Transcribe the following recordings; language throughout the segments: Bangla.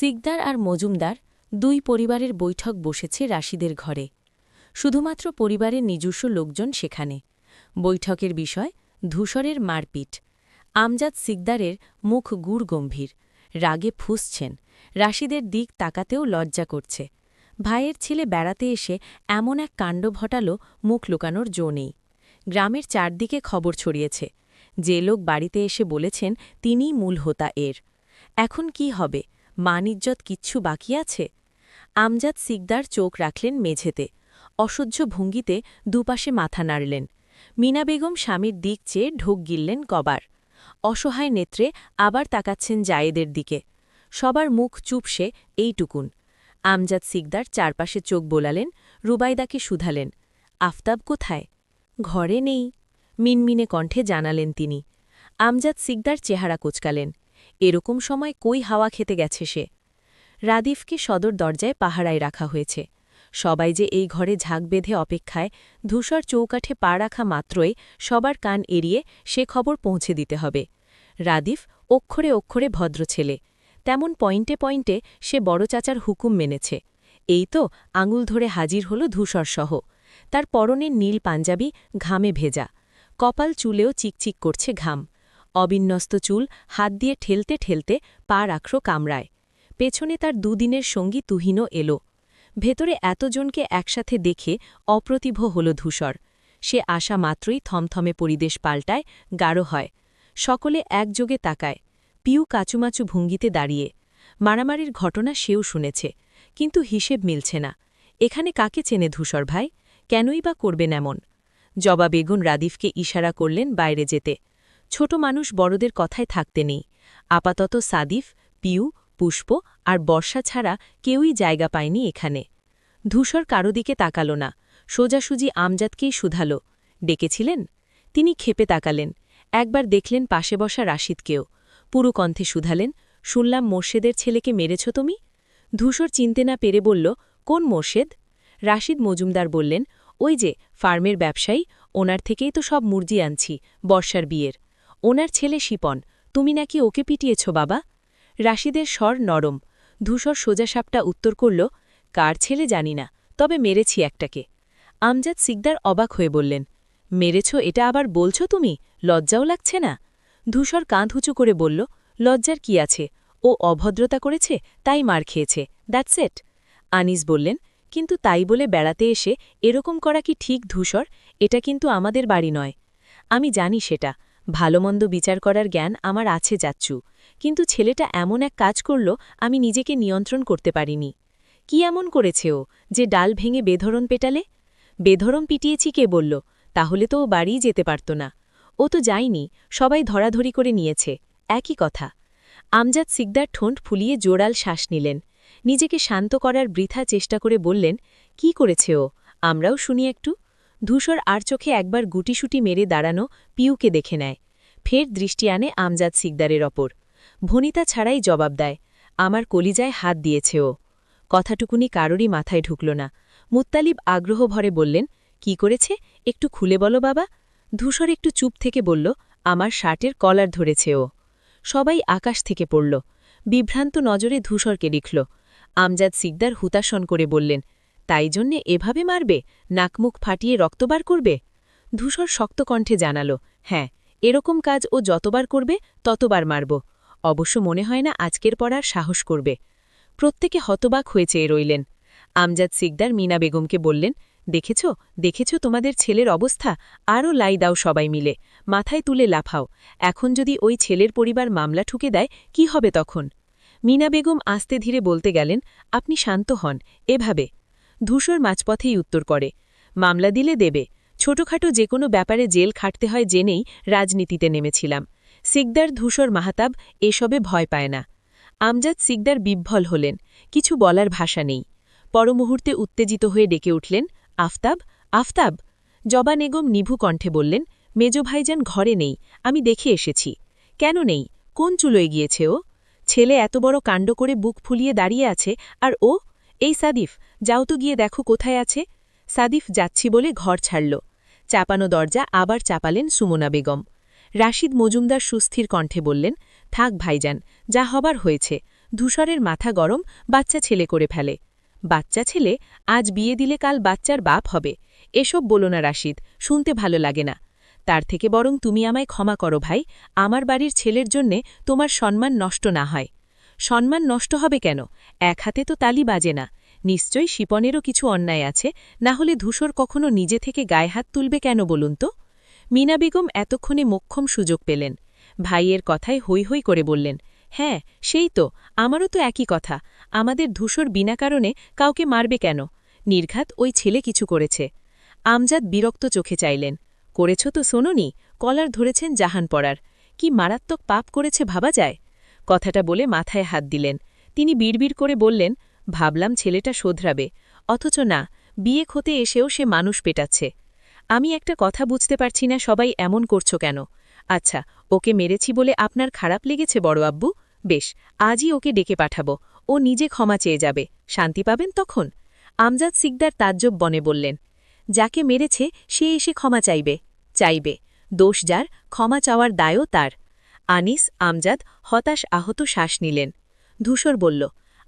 সিকদার আর মজুমদার দুই পরিবারের বৈঠক বসেছে রাশিদের ঘরে। শুধুমাত্র পরিবারের নিজস্ব লোকজন সেখানে। বৈঠকের বিষয় ধূসরের মারপিট। আমজাদ সিকদারের মুখ গুড় গম্ভীর, রাগে ফুঁসছেন, রাশিদের দিক তাকাতেও লজ্জা করছে। ভাইয়ের ছেলে বেড়াতে এসে এমন এক কাণ্ড ঘটাল, মুখ লুকানোর জো নেই। গ্রামের চারদিকে খবর ছড়িয়েছে। যে লোক বাড়িতে এসে বলেছেন তিনিই মূল হোতা এর। এখন কি হবে? মান-ইজ্জত কিচ্ছু বাকি আছে? আমজাদ সিকদার চোখ রাখলেন মেঝেতে, অসহ্য ভঙ্গিতে দুপাশে মাথা নাড়লেন। মিনা বেগম স্বামীর দিক চেয়ে ঢোক গিললেন কবার। অসহায় নেত্রে আবার তাকাচ্ছেন জায়েদের দিকে। সবার মুখ চুপসে এইটুকুন। আমজাদ সিকদার চারপাশে চোখ বোলালেন, রুবাইদাকে শুধালেন, আফতাব কোথায়? ঘরে নেই, মিনমিনে কণ্ঠে জানালেন তিনি। আমজাদ সিকদার চেহারা কোচকালেন। এরকম সময় কই হাওয়া খেতে গেছে সে? রাদিফকে সদর দরজায় পাহারায় রাখা হয়েছে। সবাই যে এই ঘরে ঝাঁক বেঁধে অপেক্ষায়, ধূসর চৌকাঠে পা রাখা মাত্রই সবার কান এড়িয়ে সে খবর পৌঁছে দিতে হবে। রাদিফ অক্ষরে অক্ষরে ভদ্র ছেলে, তেমন পয়েন্টে পয়েন্টে সে বড় চাচার হুকুম মেনেছে। এই তো আঙুল ধরে হাজির হল ধূসরসহ। তার পরনের নীল পাঞ্জাবি ঘামে ভেজা, কপাল চুলেও চিকচিক করছে ঘাম। অবিন্যস্ত চুল হাত দিয়ে ঠেলতে ঠেলতে পা রাখল কামরায়। পেছনে তার দুদিনের সঙ্গী তুহিনও এলো। ভেতরে এতজনকে একসাথে দেখে অপ্রতিভ হল ধূসর। সে আসা মাত্রই থমথমে পরিবেশ পাল্টায়, গাঢ় হয়। সকলে একযোগে তাকায়। পিউ কাচুমাচু ভঙ্গিতে দাঁড়িয়ে। মারামারির ঘটনা সেও শুনেছে, কিন্তু হিসেব মিলছে না। এখানে কাকে চেনে ধূসর ভাই? কেনই বা করবেন এমন? জবা বেগুন রাদিফকে ইশারা করলেন বাইরে যেতে। ছোট মানুষ বড়দের কথায় থাকতে নেই। আপাতত সাদিফ, পিউ, পুষ্প আর বর্ষা ছাড়া কেউই জায়গা পায়নি এখানে। ধূসর কারো দিকে তাকাল না, সোজাসুজি আমজাদকেই শুধাল, ডেকেছিলেন? তিনি ক্ষেপে তাকালেন, একবার দেখলেন পাশে বসা রাশিদকেও। পুরো কণ্ঠে শুধালেন, শুনলাম মোর্শেদের ছেলেকে মেরেছ তুমি? ধূসর চিনতে না পেরে বলল, কোন মোর্শেদ? রাশিদ মজুমদার বললেন, ওই যে ফার্মের ব্যবসায়ী, ওনার থেকেই তো সব মুরজি আনছি বর্ষার বিয়ের। ওনার ছেলে শিপন, তুমি নাকি ওকে পিটিয়েছ বাবা? রাশিদের স্বর নরম। ধূসর সোজাসাপটা উত্তর করল, কার ছেলে জানি না, তবে মেরেছি একটাকে। আমজাদ সিকদার অবাক হয়ে বললেন, মেরেছ এটা আবার বলছ তুমি? লজ্জাও লাগছে না? ধূসর কাঁধ উঁচু করে বলল, লজ্জার কি আছে? ও অভদ্রতা করেছে, তাই মার খেয়েছে, দ্যাটস ইট। আনিস বললেন, কিন্তু তাই বলে বেড়াতে এসে এরকম করা কি ঠিক ধূসর? এটা কিন্তু আমাদের বাড়ি নয়। আমি জানি সেটা, ভালোমন্দ বিচার করার জ্ঞান আমার আছে যাচ্ছু, কিন্তু ছেলেটা এমন এক কাজ করল আমি নিজেকে নিয়ন্ত্রণ করতে পারিনি। কি এমন করেছে ও যে ডাল ভেঙে বেধরন পেটালে? বেধরম পিটিয়েছি কে বলল? তাহলে তো ও বাড়িই যেতে পারত না। ও তো যায়নি, সবাই ধরাধরি করে নিয়েছে, একই কথা। আমজাদ সিকদার ঠোঁট ফুলিয়ে জোরাল শ্বাস নিলেন। নিজেকে শান্ত করার বৃথা চেষ্টা করে বললেন, কি করেছে ও? আমরাও শুনি একটু। ধূসর আর চোখে একবার গুটিসুটি মেরে দাঁড়ানো পিউকে দেখে নেয়। ফের দৃষ্টি আনে আমজাদ সিকদারের ওপর। ভনিতা ছাড়াই জবাব দেয়, আমার কলিজায় হাত দিয়েছে ও। কথাটুকুনি কারোরই মাথায় ঢুকল না। মুত্তালিব আগ্রহ ভরে বললেন, কি করেছে? একটু খুলে বলো বাবা। ধূসর একটু চুপ থেকে বলল, আমার শার্টের কলার ধরেছে ও। সবাই আকাশ থেকে পড়ল। বিভ্রান্ত নজরে ধূসরকে লিখল। আমজাদ সিকদার হুতাশন করে বললেন, তাই জন্যে এভাবে মারবে? নাকমুখ ফাটিয়ে রক্ত বার করবে? ধূসর শক্ত কণ্ঠে জানাল, হ্যাঁ, এরকম কাজ ও যতবার করবে ততবার মারব। অবশ্য মনে হয় না আজকের পর আর সাহস করবে। প্রত্যেকে হতবাক হয়ে চেয়ে রইলেন। আমজাদ সিকদার মিনা বেগমকে বললেন, দেখেছ দেখেছ তোমাদের ছেলের অবস্থা? আরও লাই দাও সবাই মিলে, মাথায় তুলে লাফাও। এখন যদি ওই ছেলের পরিবার মামলা ঠুকে দেয় কি হবে তখন? মিনা বেগম আস্তে ধীরে বলতে গেলেন, আপনি শান্ত হন, এভাবে। ধূসর মাঝপথেই উত্তর করে, মামলা দিলে দেবে। ছোটখাটো যে কোনো ব্যাপারে জেল খাটতে হয় জেনেই রাজনীতিতে নেমেছিলাম। সিকদার ধূসর মাহাতাব এসবে ভয় পায় না। আমজাদ সিকদার বিহ্বল হলেন, কিছু বলার ভাষা নেই। পরমুহূর্তে উত্তেজিত হয়ে ডেকে উঠলেন, আফতাব, আফতাব। জবা বেগম নিভু কণ্ঠে বললেন, মেজ ভাইজান ঘরে নেই, আমি দেখে এসেছি। কেন নেই? কোন চুলোয় গিয়েছে ও? ছেলে এত বড় কাণ্ড করে বুক ফুলিয়ে দাঁড়িয়ে আছে, আর ও? এই সাদিফ, যাও তো গিয়ে দেখো কোথায় আছে। সাদিফ যাচ্ছি বলে ঘর ছাড়ল। চাপানো দরজা আবার চাপালেন সুমনা বেগম। রাশিদ মজুমদার সুস্থির কণ্ঠে বললেন, থাক ভাইজান, যা হবার হয়েছে, ধূসরের মাথা গরম, বাচ্চা ছেলে করে ফেলে। বাচ্চা ছেলে? আজ বিয়ে দিলে কাল বাচ্চার বাপ হবে। এসব বলো না রাশিদ, শুনতে ভালো লাগে না। তার থেকে বরং তুমি আমায় ক্ষমা করো ভাই, আমার বাড়ির ছেলের জন্যে তোমার সম্মান নষ্ট না হয়। সম্মান নষ্ট হবে কেন? এক হাতে তো তালি বাজে না। নিশ্চয়ই শিপনেরও কিছু অন্যায় আছে, না হলে ধূসর কখনো নিজে থেকে গায়ে হাত তুলবে কেন বলুন তো? মিনা বেগম এতক্ষণে মোক্ষম সুযোগ পেলেন। ভাইয়ের কথায় হৈ হৈ করে বললেন, হ্যাঁ সেই তো, আমারও তো একই কথা। আমাদের ধূসর বিনা কারণে কাউকে মারবে কেন? নির্ঘাত ওই ছেলে কিছু করেছে। আমজাদ বিরক্ত চোখে চাইলেন, করেছ তো শোনোনি, কলার ধরেছেন জাহানপরার। কি মারাত্মক পাপ করেছে ভাবা যায়? কথাটা বলে মাথায় হাত দিলেন। তিনি বিড়বিড় করে বললেন, ভাবলাম ছেলেটা শোধরাবে, অথচ না, বিয়ে হতে এসেও সে মানুষ পেটাচ্ছে। আমি একটা কথা বুঝতে পারছি না, সবাই এমন করছো কেন? আচ্ছা, ওকে মেরেছি বলে আপনার খারাপ লেগেছে বড় আব্বু? বেশ, আজই ওকে ডেকে পাঠাবো, ও নিজে ক্ষমা চেয়ে যাবে, শান্তি পাবেন তখন। আমজাদ সিকদার তাজ্জব বনে বললেন, যাকে মেরেছে সে এসে ক্ষমা চাইবে। চাইবে, দোষ যার, ক্ষমা চাওয়ার দায়ও তার। আনিস, আমজাদ হতাশ আহত শ্বাস নিলেন। ধূসর বলল,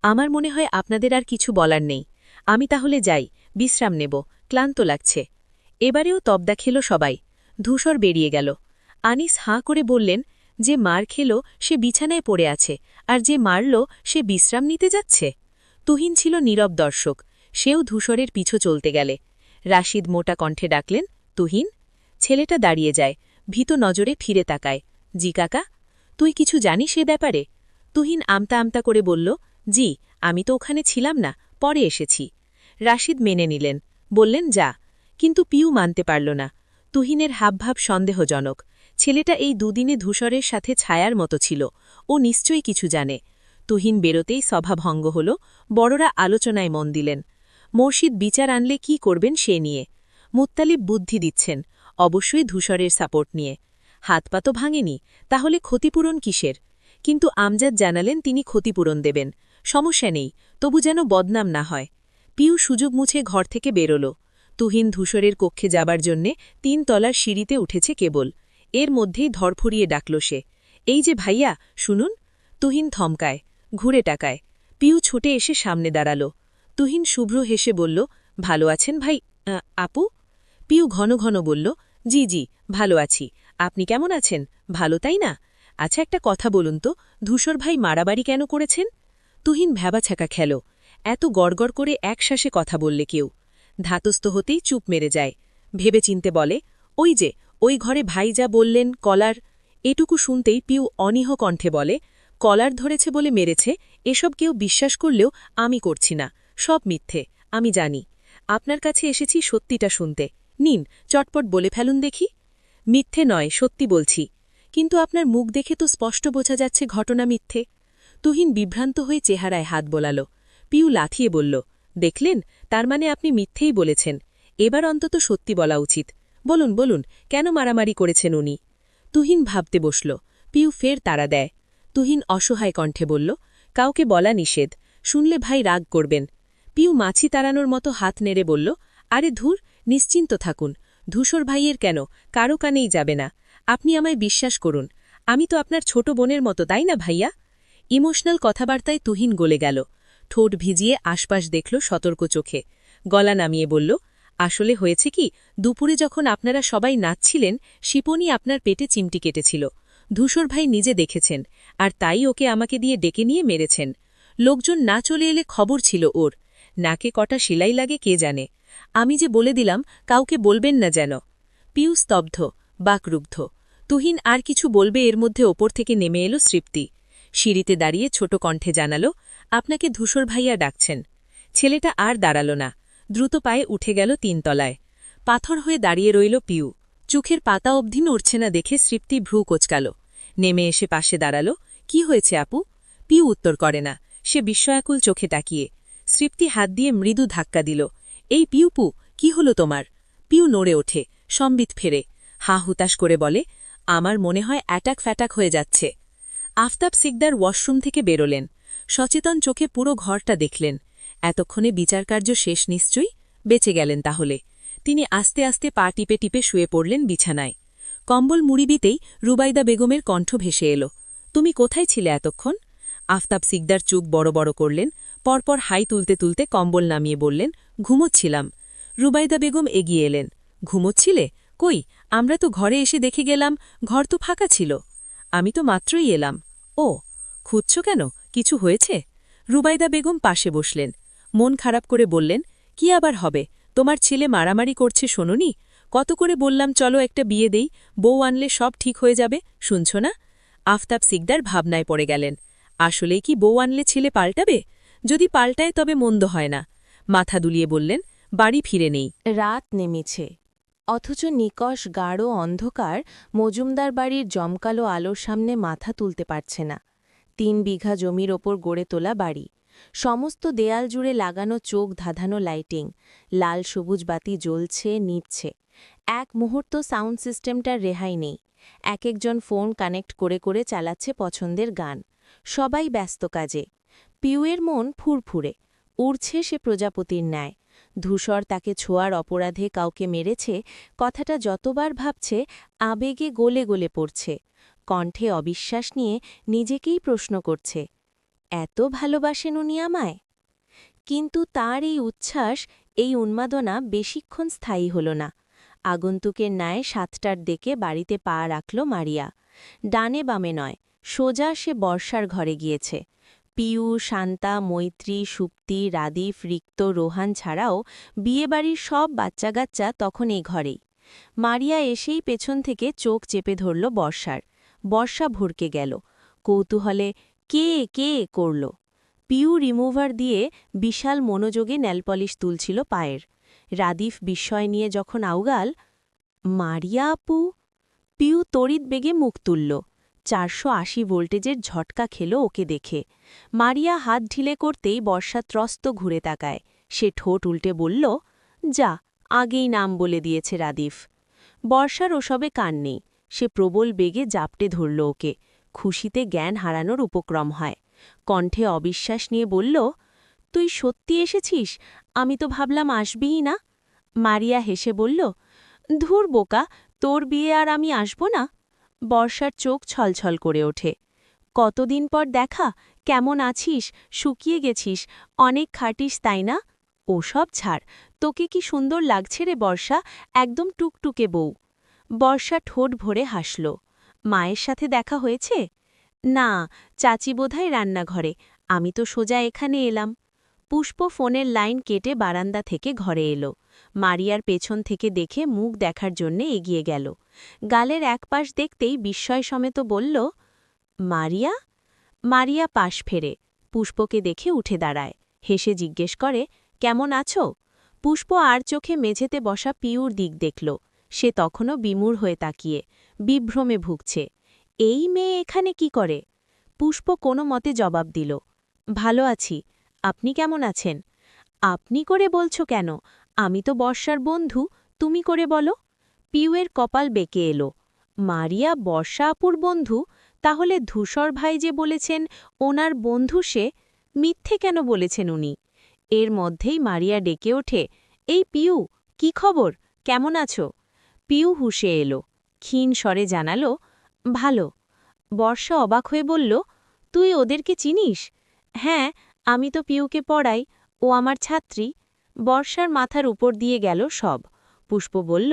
আমার মনে হয় আপনাদের আর কিছু বলার নেই। আমি তাহলে যাই, বিশ্রাম নেব, ক্লান্ত লাগছে। এবারেও তবদা খেল সবাই। ধূসর বেরিয়ে গেল। আনিস হাঁ করে বললেন, যে মার খেল সে বিছানায় পড়ে আছে, আর যে মারল সে বিশ্রাম নিতে যাচ্ছে। তুহিন ছিল নীরব দর্শক, সেও ধূসরের পিছু চলতে গেলে। রাশিদ মোটা কণ্ঠে ডাকলেন, তুহিন। ছেলেটা দাঁড়িয়ে যায়, ভীত নজরে ফিরে তাকায়। জি কাকা? তুই কিছু জানিস এ ব্যাপারে? তুহিন আমতা আমতা করে বলল, জি, আমি তো ওখানে ছিলাম না, পরে এসেছি। রাশিদ মেনে নিলেন, বললেন যা। কিন্তু পিউ মানতে পারল না। তুহিনের হাবভাব সন্দেহজনক। ছেলেটা এই দুদিনে ধূসরের সাথে ছায়ার মতো ছিল, ও নিশ্চয়ই কিছু জানে। তুহিন বেরোতেই সভাভঙ্গ হল, বড়রা আলোচনায় মন দিলেন। মসজিদ বিচার আনলে কি করবেন সে নিয়ে। মুত্তালিব বুদ্ধি দিচ্ছেন, অবশ্যই ধূসরের সাপোর্ট নিয়ে। হাত পা তো ভাঙেনি, তাহলে ক্ষতিপূরণ কিসের? কিন্তু আমজাদ জানালেন তিনি ক্ষতিপূরণ দেবেন, সমস্যা নেই, তবু যেন বদনাম না হয়। পিউ সুযোগ মুছে ঘর থেকে বেরোল। তুহিন ধূসরের কক্ষে যাবার জন্যে ৩ তলার সিঁড়িতে উঠেছে কেবল। এর মধ্যেই ধরফরিয়ে ডাকল সে, এই যে ভাইয়া, শুনুন। তুহিন থমকায়, ঘুরে টাকায়। পিউ ছুটে এসে সামনে দাঁড়াল। তুহিন শুভ্র হেসে বলল, ভালো আছেন ভাই? আপু? পিউ ঘন ঘন বলল, জি জি, ভালো আছি। আপনি কেমন আছেন? ভালো তাই না? আচ্ছা একটা কথা বলুন তো, ধূসর ভাই মারাবাড়ি কেন করেছেন? তুহিন ভ্যাবাছাকা খেল। এত গড়গড় করে একশ্বাসে কথা বললে কেউ ধাতস্থ হতেই চুপ মেরে যায়। ভেবেচিন্তে বলে, ওই যে ওই ঘরে ভাই যা বললেন, কলার। এটুকু শুনতেই পিউ অনীহ কণ্ঠে বলে, কলার ধরেছে বলে মেরেছে, এসব কেউ বিশ্বাস করলেও আমি করছি না, সব মিথ্যে, আমি জানি। আপনার কাছে এসেছি সত্যিটা শুনতে, নিন, চটপট বলে ফেলুন দেখি। মিথ্যে নয়, সত্যি বলছি। কিন্তু আপনার মুখ দেখে তো স্পষ্ট বোঝা যাচ্ছে ঘটনা মিথ্যে। তুহিন বিভ্রান্ত হয়ে চেহারায় হাত বোলাল। পিউ লাথিয়ে বলল, দেখলেন, তার মানে আপনি মিথ্যেই বলেছেন। এবার অন্তত সত্যি বলা উচিত। বলুন বলুন, কেন মারামারি করেছেন উনি? তুহিন ভাবতে বসল। পিউ ফের তাড়া দেয়। তুহিন অসহায় কণ্ঠে বলল, কাউকে বলা নিষেধ, শুনলে ভাই রাগ করবেন। পিউ মাছি তাড়ানোর মতো হাত নেড়ে বলল, আরে ধুর, নিশ্চিন্ত থাকুন, ধূসর ভাইয়ের কেন, কারো কানেই যাবে না। আপনি আমায় বিশ্বাস করুন, আমি তো আপনার ছোট বোনের মতো, তাই না ভাইয়া? ইমোশনাল কথাবার্তায় তুহিন গলে গেল। ঠোঁট ভিজিয়ে আশপাশ দেখল সতর্ক চোখে। গলা নামিয়ে বলল, আসলে হয়েছে কি, দুপুরে যখন আপনারা সবাই নাচছিলেন, শিপনি আপনার পেটে চিমটি কেটেছিল। ধূসর ভাই নিজে দেখেছেন, আর তাই ওকে আমাকে দিয়ে ডেকে নিয়ে মেরেছেন। লোকজন না চলে এলে খবর ছিল ওর। নাকে কটা সেলাই লাগে কে জানে। আমি যে বলে দিলাম, কাউকে বলবেন না যেন। পিউ স্তব্ধ, বাকরুগ্ধ। তুহিন আর কিছু বলবে এর মধ্যে ওপর থেকে নেমে এলো তৃপ্তি। সিঁড়িতে দাঁড়িয়ে ছোট কণ্ঠে জানাল, আপনাকে ধূসর ভাইয়া ডাকছেন। ছেলেটা আর দাঁড়াল না, দ্রুত পায়ে উঠে গেল ৩ তলায়। পাথর হয়ে দাঁড়িয়ে রইল পিউ। চোখের পাতা অবধি নড়ছে না দেখে তৃপ্তি ভ্রু কোচকাল। নেমে এসে পাশে দাঁড়াল, কি হয়েছে আপু? পিউ উত্তর করে না, সে বিস্ময়াকুল চোখে তাকিয়ে। তৃপ্তি হাত দিয়ে মৃদু ধাক্কা দিল, এই পিউপু, কি হলো তোমার? পিউ নড়ে ওঠে, সম্বিত ফেরে, হাঁ হুতাশ করে বলে, আমার মনে হয় অ্যাটাক ফ্যাটাক হয়ে যাচ্ছে। আফতাব সিকদার ওয়াশরুম থেকে বেরোলেন। সচেতন চোখে পুরো ঘরটা দেখলেন। এতক্ষণে বিচারকার্য শেষ নিশ্চয়ই, বেঁচে গেলেন তাহলে। তিনি আস্তে আস্তে পা টিপে টিপে শুয়ে পড়লেন বিছানায়। কম্বল মুড়ি দিতেই রুবাইদা বেগমের কণ্ঠ ভেসে এলো, তুমি কোথায় ছিলে এতক্ষণ? আফতাব সিকদার চোখ বড় বড় করলেন, পরপর হাই তুলতে তুলতে কম্বল নামিয়ে বললেন, ঘুমোচ্ছিলাম। রুবাইদা বেগম এগিয়ে এলেন। ঘুমোচ্ছিলে? কই, আমরা তো ঘরে এসে দেখে গেলাম ঘর তো ফাঁকা ছিল। আমি তো মাত্রই এলাম। ও, খুঁজছ কেন? কিছু হয়েছে? রুবাইদা বেগম পাশে বসলেন। মন খারাপ করে বললেন, কি আবার হবে? তোমার ছেলে মারামারি করছে শোনোনি? কত করে বললাম চলো একটা বিয়ে দেই, বউ আনলে সব ঠিক হয়ে যাবে, শুনছ না? আফতাব সিকদার ভাবনায় পড়ে গেলেন। আসলেই কি বউ আনলে ছেলে পাল্টাবে? যদি পাল্টায় তবে মন্দ হয় না। মাথা দুলিয়ে বললেন, বাড়ি ফিরে নেই। রাত নেমেছে, অথচ নিকষ গাঢ় অন্ধকার মজুমদার বাড়ির জমকালো আলোর সামনে মাথা তুলতে পারছে না। ৩ বিঘা জমির ওপর গড়ে তোলা বাড়ি, সমস্ত দেয়াল জুড়ে লাগানো চোখ ধাঁধানো লাইটিং, লাল সবুজ বাতি জ্বলছে নিভছে। এক মুহূর্ত সাউন্ড সিস্টেমটার রেহাই নেই। এক একজন ফোন কানেক্ট করে করে চালাচ্ছে পছন্দের গান। সবাই ব্যস্ত কাজে। পিউয়ের মন ফুরফুরে, উড়ছে সে প্রজাপতির ন্যায়। ধূসর তাকে ছোঁয়ার অপরাধে কাউকে মেরেছে, কথাটা যতবার ভাবছে আবেগে গলে গলে পড়ছে। কণ্ঠে অবিশ্বাস নিয়ে নিজেকেই প্রশ্ন করছে, এত ভালোবাসেন উনি আমায়? কিন্তু তার এই উচ্ছ্বাস, এই উন্মাদনা বেশিক্ষণ স্থায়ী হল না। আগন্তুকের ন্যায় ৭টার দিকে বাড়িতে পা রাখল মারিয়া। ডানে বামে নয়, সোজা সে বর্ষার ঘরে গিয়েছে। পিউ, শান্তা, মৈত্রী, সুপ্তি, রাদিফ, রিক্ত, রোহান ছাড়াও বিয়েবাড়ির সব বাচ্চাগাচ্চা তখন এই ঘরেই। মারিয়া এসেই পেছন থেকে চোখ চেপে ধরল বর্ষার। বর্ষা ভরকে গেল, কৌতূহলে কে কে করল। পিউ রিমুভার দিয়ে বিশাল মনোযোগে নেলপলিশ তুলছিল পায়ের। রাদিফ বিস্ময় নিয়ে যখন আউগাল, মারিয়া আপু! পিউ তড়িৎ বেগে মুখ তুলল। ৪৮০ ভোল্টেজের ঝটকা খেল ওকে দেখে। মারিয়া হাত ঢিলে করতেই বর্ষা ত্রস্ত ঘুরে তাকায়। সে ঠোঁট উল্টে বলল, যা, আগেই নাম বলে দিয়েছে রাদিফ। বর্ষার ওসবে কান নেই। সে প্রবল বেগে জাপটে ধরল ওকে। খুশিতে জ্ঞান হারানোর উপক্রম হয়। কণ্ঠে অবিশ্বাস নিয়ে বলল, তুই সত্যি এসেছিস? আমি তো ভাবলাম আসবিই না। মারিয়া হেসে বলল, ধুর বোকা, তোর বিয়ে আর আমি আসব না? বর্ষার চোখ ছলছল করে ওঠে। কতদিন পর দেখা, কেমন আছিস? শুকিয়ে গেছিস, অনেক খাটিস তাই না? ওসব ছাড়, তোকে কি সুন্দর লাগছে রে বর্ষা, একদম টুকটুকে বউ। বর্ষা ঠোঁট ভরে হাসল। মায়ের সাথে দেখা হয়েছে? না, চাচি বোধহয় রান্নাঘরে, আমি তো সোজা এখানে এলাম। পুষ্প ফোনের লাইন কেটে বারান্দা থেকে ঘরে এলো। মারিয়ার পেছন থেকে দেখে মুখ দেখার জন্যে এগিয়ে গেল। গালের এক পাশ দেখতেই বিস্ময় সমেত বলল, মারিয়া? মারিয়া পাশ ফেরে, পুষ্পকে দেখে উঠে দাঁড়ায়, হেসে জিজ্ঞেস করে, কেমন আছো? পুষ্প আর চোখে মেঝেতে বসা পিউর দিক দেখল। সে তখনও বিমূঢ় হয়ে তাকিয়ে, বিভ্রমে ভুগছে। এই মেয়ে এখানে কি করে? পুষ্প কোনো মতে জবাব দিল, ভালো আছি, আপনি কেমন আছেন? আপনি করে বলছো কেন? আমি তো বর্ষার বন্ধু, তুমি করে বলো। পিউয়ের কপাল বেঁকে এলো। মারিয়া বর্ষা আপুর বন্ধু? তাহলে ধূসর ভাই যে বলেছেন ওনার বন্ধু, সে মিথ্যে কেন বলেছেন উনি? এর মধ্যেই মারিয়া ডেকে ওঠে, এই পিউ, কি খবর, কেমন আছো? পিউ হুঁশে এলো, ক্ষীণ স্বরে জানালো, ভালো। বর্ষা অবাক হয়ে বলল, তুই ওদেরকে চিনিস? হ্যাঁ, আমি তো পিউকে পড়াই, ও আমার ছাত্রী। বর্ষার মাথার উপর দিয়ে গেল সব। পুষ্প বলল,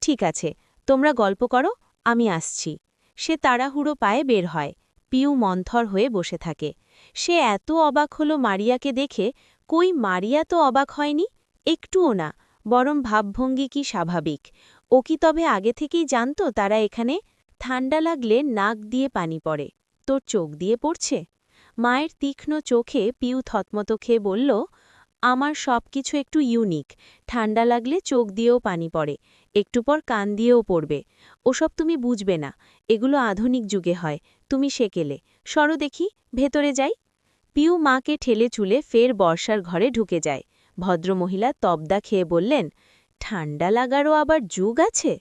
ঠিক আছে, তোমরা গল্প করো, আমি আসছি। সে তাড়াহুড়ো পায়ে বের হয়। পিউ মন্থর হয়ে বসে থাকে। সে এত অবাক হলো মারিয়াকে দেখে, কই মারিয়া তো অবাক হয়নি, একটুও না, বরং ভাবভঙ্গি কি স্বাভাবিক। ও কি তবে আগে থেকেই জানত তারা এখানে? ঠান্ডা লাগলে নাক দিয়ে পানি পড়ে, তোর চোখ দিয়ে পড়ছে? মায়ের তীক্ষ্ণ চোখে পিউ থতমত খেয়ে বলল, আমার সব কিছু একটু ইউনিক, ঠান্ডা লাগলে চোখ দিয়েও পানি পড়ে, একটু পর কান দিয়েও পড়বে। ওসব তুমি বুঝবে না, এগুলো আধুনিক যুগে হয়, তুমি সেকেলে। সরো দেখি, ভেতরে যাই। পিউ মাকে ঠেলে চুলে ফের বর্ষার ঘরে ঢুকে যায়। ভদ্রমহিলা তবদা খেয়ে বললেন, ঠান্ডা লাগারও আবার যুগ আছে?